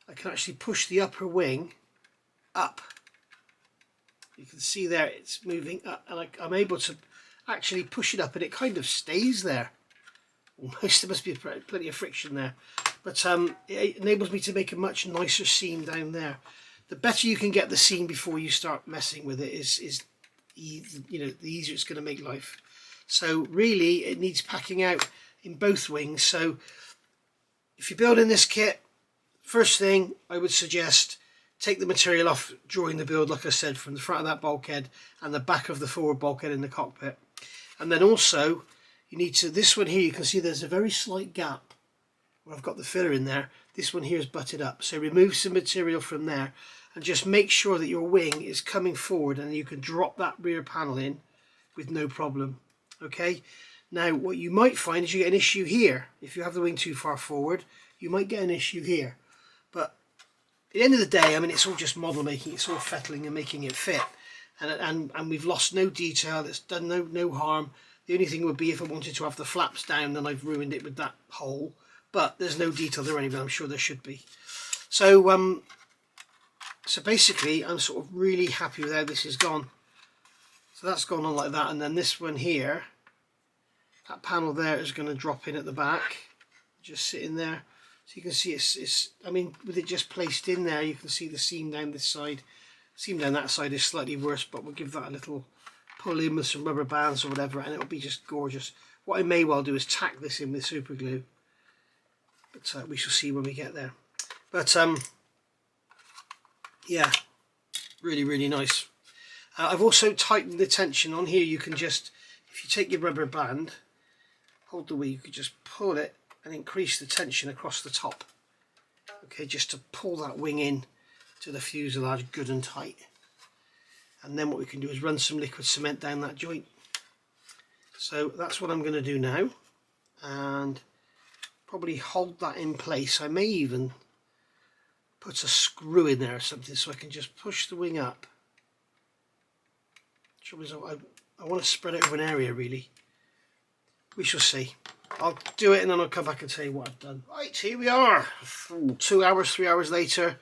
the upper wing up. You can see there it's moving up, and I'm able to actually push it up, and it kind of stays there. Almost, there must be plenty of friction there, but it enables me to make a much nicer seam down there. The better you can get the seam before you start messing with it is you know, the easier it's going to make life. So really, it needs packing out in both wings. So if you're building this kit, first thing I would suggest, take the material off during the build, like I said, from the front of that bulkhead and the back of the forward bulkhead in the cockpit. And then also you need to, this one here, you can see there's a very slight gap where I've got the filler in there. This one here is butted up, so remove some material from there and just make sure that your wing is coming forward, and you can drop that rear panel in with no problem. Okay, now what you might find is you get an issue here. If you have the wing too far forward, you might get an issue here. But at the end of the day, I mean, it's all just model making, it's all fettling and making it fit, and we've lost no detail, it's done no harm. The only thing would be if I wanted to have the flaps down, then I've ruined it with that hole, but there's no detail there anyway. I'm sure there should be. So so basically I'm sort of really happy with how this has gone. So that's gone on like that, and then this one here, that panel there is going to drop in at the back, just sitting there. So you can see it's I mean, with it just placed in there, you can see the seam down this side. Seam down that side is slightly worse, but we'll give that a little pull in with some rubber bands or whatever, and it'll be just gorgeous. What I may well do is tack this in with super glue, but we shall see when we get there. But yeah, really nice. I've also tightened the tension on here. You can just, if you take your rubber band, hold the wheel, you can just pull it and increase the tension across the top. Okay, just to pull that wing in to the fuselage good and tight. And then what we can do is run some liquid cement down that joint. So that's what I'm going to do now, and probably hold that in place. I may even put a screw in there or something so I can just push the wing up Trouble is, I want to spread it over an area really. We shall see. I'll do it and then I'll come back and tell you what I've done. Right, here we are. 2 hours, 3 hours later.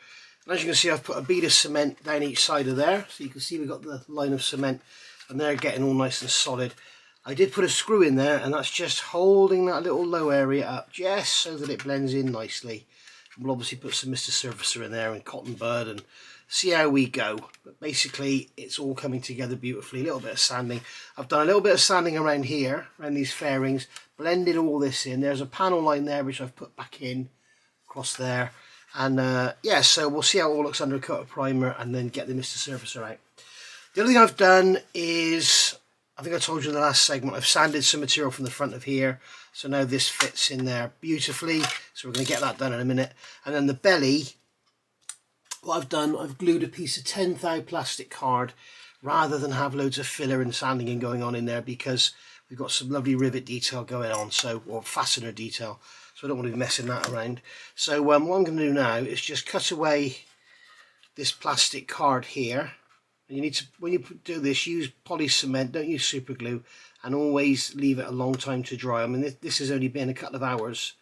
And as you can see, I've put a bead of cement down each side of there. So you can see we've got the line of cement and they're getting all nice and solid. I did put a screw in there and that's just holding that little low area up just so that it blends in nicely. We'll obviously put some Mr. Surfacer in there and cotton bud and see how we go. But basically it's all coming together beautifully. A little bit of sanding. I've done a little bit of sanding around here, around these fairings, blended all this in. There's a panel line there which I've put back in across there. And yeah, so we'll see how it all looks under a coat of primer and then get the Mr. Surfacer out. The other thing I've done is, I think I told you in the last segment, I've sanded some material from the front of here. So now this fits in there beautifully. So we're going to get that done in a minute. And then the belly, what I've done, I've glued a piece of 10 thou plastic card rather than have loads of filler and sanding and going on in there, because we've got some lovely rivet detail going on, so, or fastener detail. So I don't want to be messing that around. So what I'm going to do now is just cut away this plastic card here. And you need to, when you do this, use poly cement, don't use super glue, and always leave it a long time to dry. I mean, this has only been a couple of hours.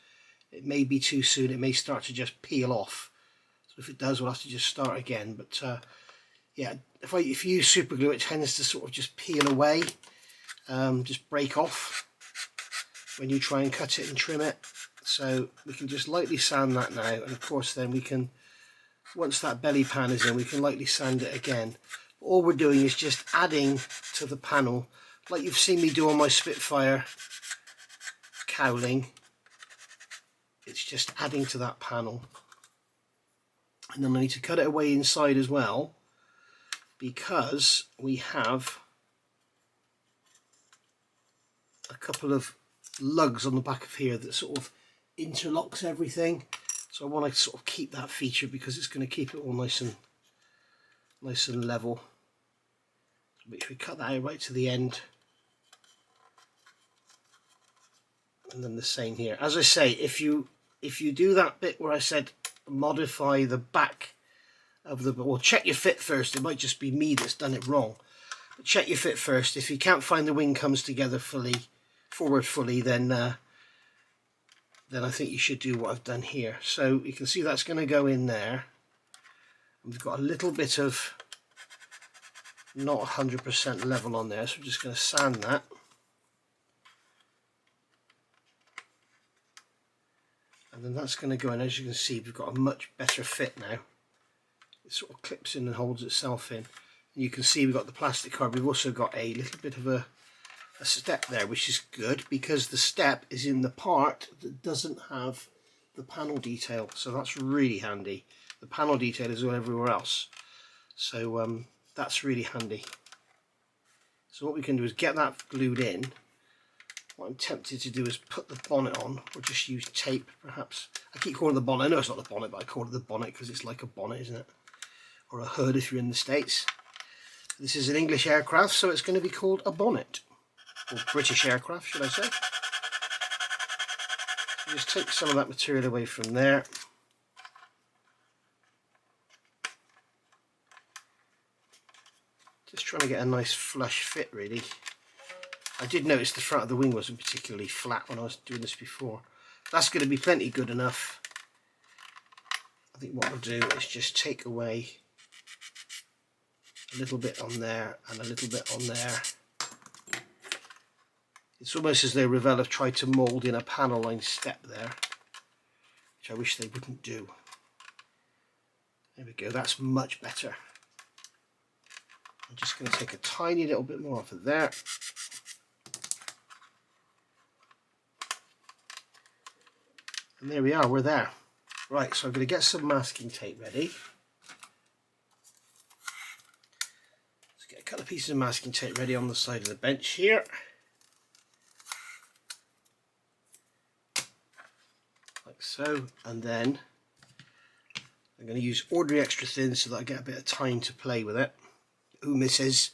It may be too soon, it may start to just peel off. So if it does, we'll have to just start again. But yeah, if you use super glue, it tends to sort of just peel away, just break off when you try and cut it and trim it. So we can just lightly sand that now, and of course then we can, once that belly pan is in, we can lightly sand it again. All we're doing is just adding to the panel, like you've seen me do on my Spitfire cowling. It's just adding to that panel. And then I need to cut it away inside as well, because we have a couple of lugs on the back of here that sort of interlocks everything. So I want to sort of keep that feature because it's going to keep it all nice and level. So make sure we cut that out right to the end. And then the same here. As I say, if you do that bit where I said modify the back of the, well, check your fit first. It might just be me that's done it wrong. But check your fit first. If you can't find the wing comes together forward fully, then I think you should do what I've done here. So you can see that's going to go in there. We've got a little bit of not 100% level on there, so we're just going to sand that. And then that's going to go in. As you can see, we've got a much better fit now. It sort of clips in and holds itself in. And you can see we've got the plastic card. We've also got a little bit of a step there, which is good because the step is in the part that doesn't have the panel detail. So that's really handy. The panel detail is all everywhere else. So that's really handy. So what we can do is get that glued in. What I'm tempted to do is put the bonnet on, or just use tape perhaps. I keep calling it the bonnet. I know it's not the bonnet, but I call it the bonnet because it's like a bonnet, isn't it? Or a hood if you're in the States. This is an English aircraft, so it's going to be called a bonnet. Or British aircraft, should I say. So just take some of that material away from there. Just trying to get a nice flush fit, really. I did notice the front of the wing wasn't particularly flat when I was doing this before. That's going to be plenty good enough. I think what we'll do is just take away a little bit on there and a little bit on there. It's almost as though Revell have tried to mould in a panel line step there, which I wish they wouldn't do. There we go, that's much better. I'm just going to take a tiny little bit more off of there. And there we are, we're there. Right, so I'm going to get some masking tape ready. Let's get a couple of pieces of masking tape ready on the side of the bench here. Like so, and then I'm going to use ordinary extra thin so that I get a bit of time to play with it. Ooh, missus,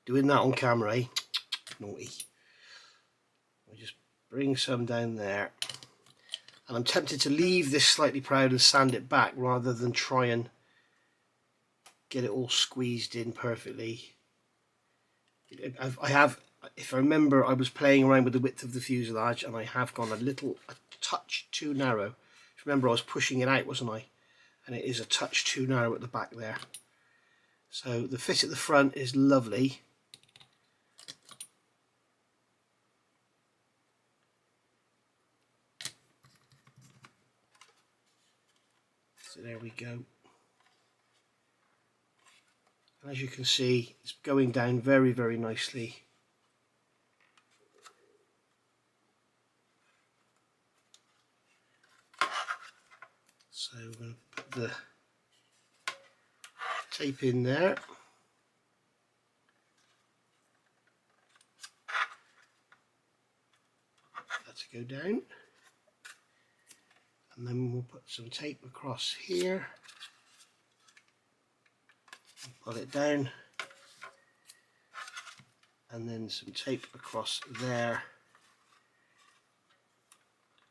doing that on camera, eh? Naughty. I'll just bring some down there. And I'm tempted to leave this slightly proud and sand it back rather than try and get it all squeezed in perfectly. I have, if I remember, I was playing around with the width of the fuselage and I have gone a touch too narrow. Remember, I was pushing it out, wasn't I? And it is a touch too narrow at the back there. So the fit at the front is lovely. So there we go. And as you can see, it's going down very, very nicely. So we're going to put the tape in there. That to go down. And then we'll put some tape across here. Pull it down. And then some tape across there.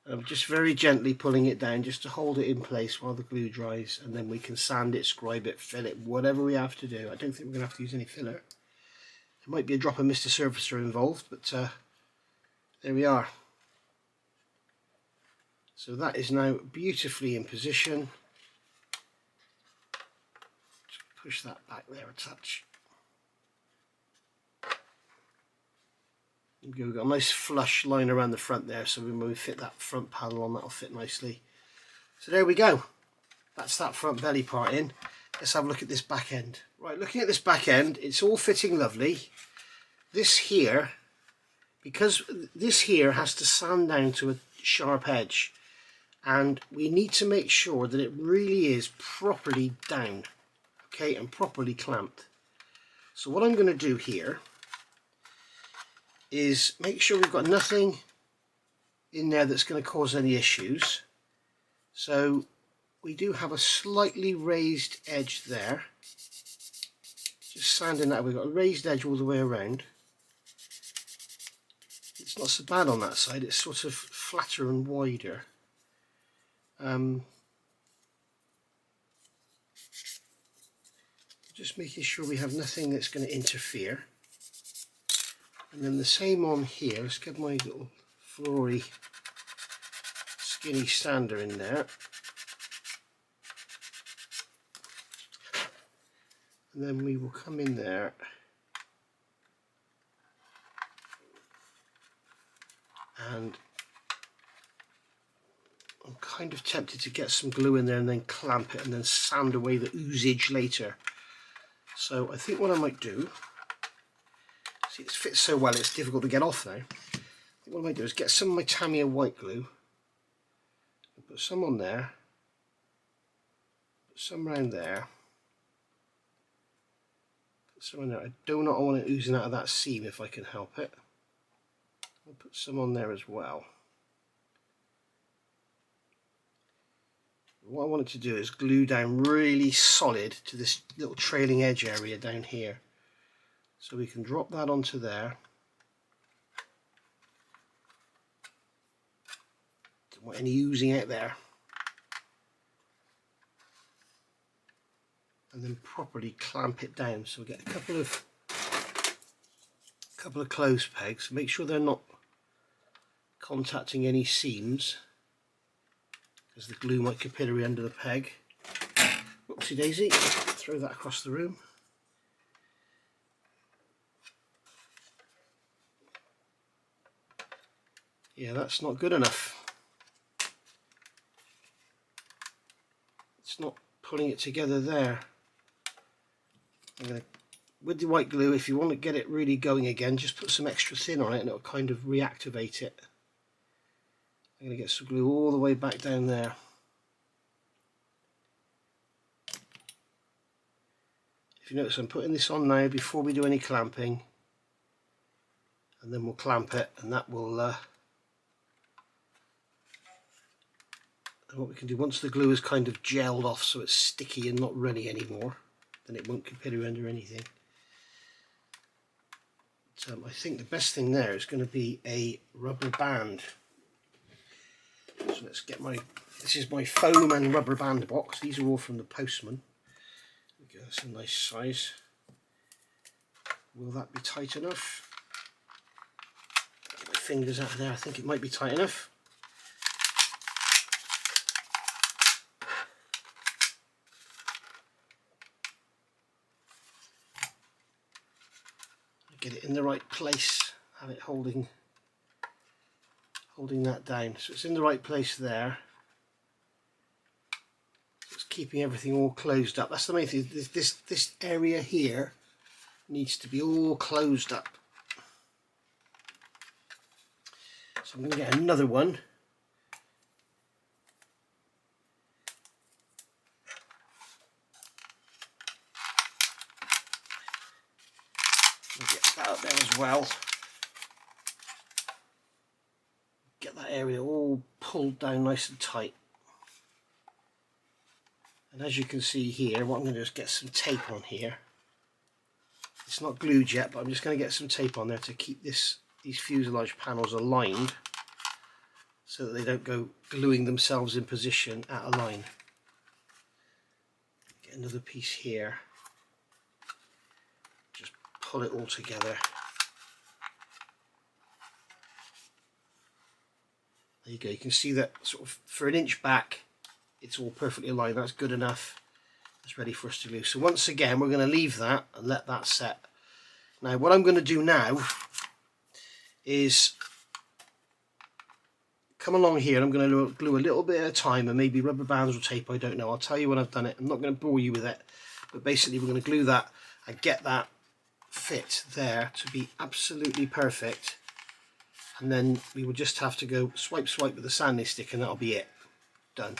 I'm just very gently pulling it down just to hold it in place while the glue dries, and then we can sand it, scribe it, fill it, whatever we have to do. I don't think we're going to have to use any filler. There might be a drop of Mr. Surfacer involved, but there we are. So that is now beautifully in position. Just push that back there a touch. We've got a nice flush line around the front there, so when we fit that front panel on, that'll fit nicely. So there we go. That's that front belly part in. Let's have a look at this back end. Right, looking at this back end, it's all fitting lovely. This here, because this here has to sand down to a sharp edge, and we need to make sure that it really is properly down, okay, and properly clamped. So what I'm going to do here is make sure we've got nothing in there that's going to cause any issues. So we do have a slightly raised edge there. Just sanding that, we've got a raised edge all the way around. It's not so bad on that side, it's sort of flatter and wider. Just making sure we have nothing that's going to interfere. And then the same on here. Let's get my little flory skinny sander in there. And then we will come in there and I'm kind of tempted to get some glue in there and then clamp it and then sand away the oozage later. So I think what I might do, see, it fits so well it's difficult to get off now. I think what I might do is get some of my Tamiya white glue and put some on there, put some around there, put some on there. I do not want it oozing out of that seam if I can help it. I'll put some on there as well. What I wanted to do is glue down really solid to this little trailing edge area down here. So we can drop that onto there. Don't want any oozing out there. And then properly clamp it down. So we get a couple of clothes pegs. Make sure they're not contacting any seams, because the glue might capillary under the peg. Whoopsie daisy, throw that across the room. Yeah, that's not good enough. It's not pulling it together there. I'm going to, with the white glue, if you want to get it really going again, just put some extra thin on it and it'll kind of reactivate it. I'm going to get some glue all the way back down there. If you notice, I'm putting this on now before we do any clamping, and then we'll clamp it, and that will and what we can do once the glue is kind of gelled off so it's sticky and not runny anymore, then it won't capillary under anything. So I think the best thing there is going to be a rubber band. So let's get this is my foam and rubber band box. These are all from the Postman. There we go, that's a nice size. will that be tight enough? Get my fingers out of there. I think it might be tight enough. Get it in the right place, have it holding that down. So it's in the right place there. So it's keeping everything all closed up. That's the main thing. This area here needs to be all closed up. So I'm going to get another one. Get that up there as well. Get that area all pulled down nice and tight. And as you can see here, what I'm going to do is get some tape on here. It's not glued yet, but I'm just going to get some tape on there to keep these fuselage panels aligned so that they don't go gluing themselves in position at a line. Get another piece here. Just pull it all together. There you go. You can see that sort of for an inch back, it's all perfectly aligned. That's good enough. It's ready for us to glue. So once again, we're going to leave that and let that set. Now, what I'm going to do now is come along here. I'm going to glue a little bit at a time, and maybe rubber bands or tape. I don't know. I'll tell you when I've done it. I'm not going to bore you with it, but basically, we're going to glue that and get that fit there to be absolutely perfect. And then we will just have to go swipe with the sanding stick, and that'll be it. Done.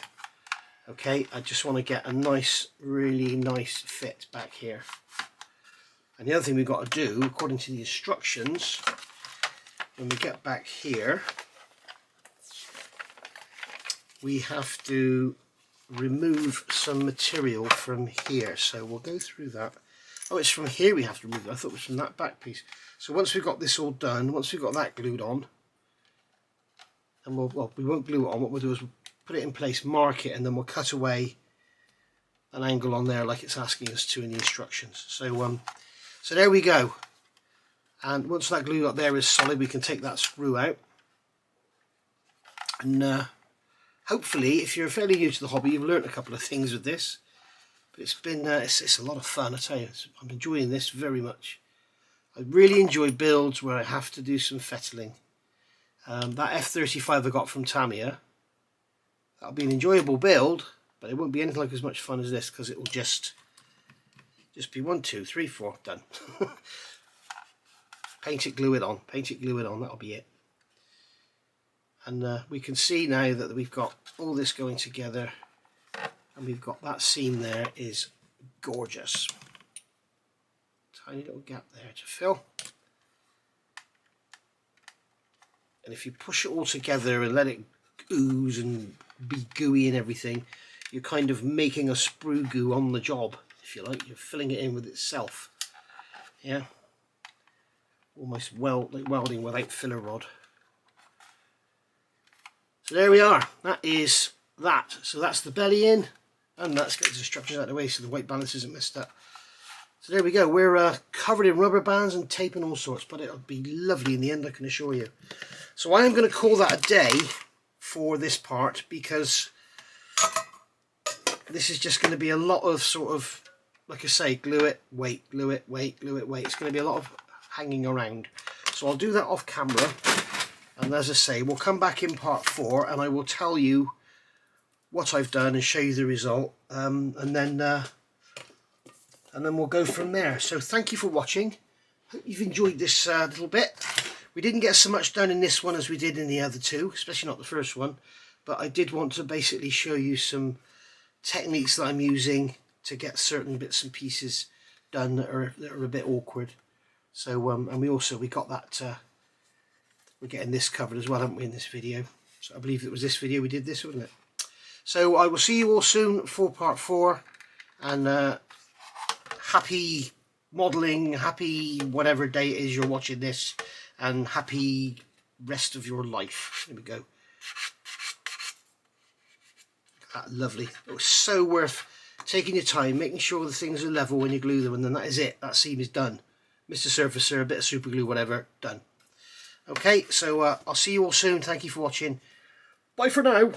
Okay, I just want to get a nice, really nice fit back here. And the other thing we've got to do, according to the instructions, when we get back here, we have to remove some material from here. So we'll go through that. Oh, it's from here we have to remove it. I thought it was from that back piece. So once we've got this all done, once we've got that glued on, and we won't glue it on, what we'll do is we'll put it in place, mark it, and then we'll cut away an angle on there like it's asking us to in the instructions. So so there we go. And once that glue up there is solid, we can take that screw out. And hopefully, if you're fairly new to the hobby, you've learnt a couple of things with this. But it's been it's a lot of fun, I tell you. I'm enjoying this very much. I really enjoy builds where I have to do some fettling. That F-35 I got from Tamiya, that'll be an enjoyable build, but it won't be anything like as much fun as this, because it will just be 1, 2, 3, 4, done. Paint it, glue it on, that'll be it. And we can see now that we've got all this going together, and we've got that seam there is gorgeous. Tiny little gap there to fill. And if you push it all together and let it ooze and be gooey and everything, you're kind of making a sprue goo on the job, if you like. You're filling it in with itself. Yeah. Almost like welding without filler rod. So there we are. That is that. So that's the belly in, and let's get the instructions out of the way so the white balance isn't messed up. So there we go. We're covered in rubber bands and tape and all sorts, but it'll be lovely in the end, I can assure you. So I am going to call that a day for this part, because this is just going to be a lot of sort of, like I say, glue it, wait, glue it, wait, glue it, wait. It's going to be a lot of hanging around. So I'll do that off camera, and as I say, we'll come back in part 4 and I will tell you what I've done and show you the result, and then we'll go from there. So thank you for watching. Hope you've enjoyed this little bit. We didn't get so much done in this one as we did in the other two, especially not the first one, but I did want to basically show you some techniques that I'm using to get certain bits and pieces done that are a bit awkward. So and we got that, we're getting this covered as well, haven't we, in this video? So I believe it was this video we did this, wasn't it? So I will see you all soon for part 4, and happy modelling, happy whatever day it is you're watching this, and happy rest of your life. There we go. That lovely. It was so worth taking your time, making sure the things are level when you glue them, and then that is it. That seam is done. Mr. Surfacer, a bit of super glue, whatever, done. Okay, so I'll see you all soon. Thank you for watching. Bye for now.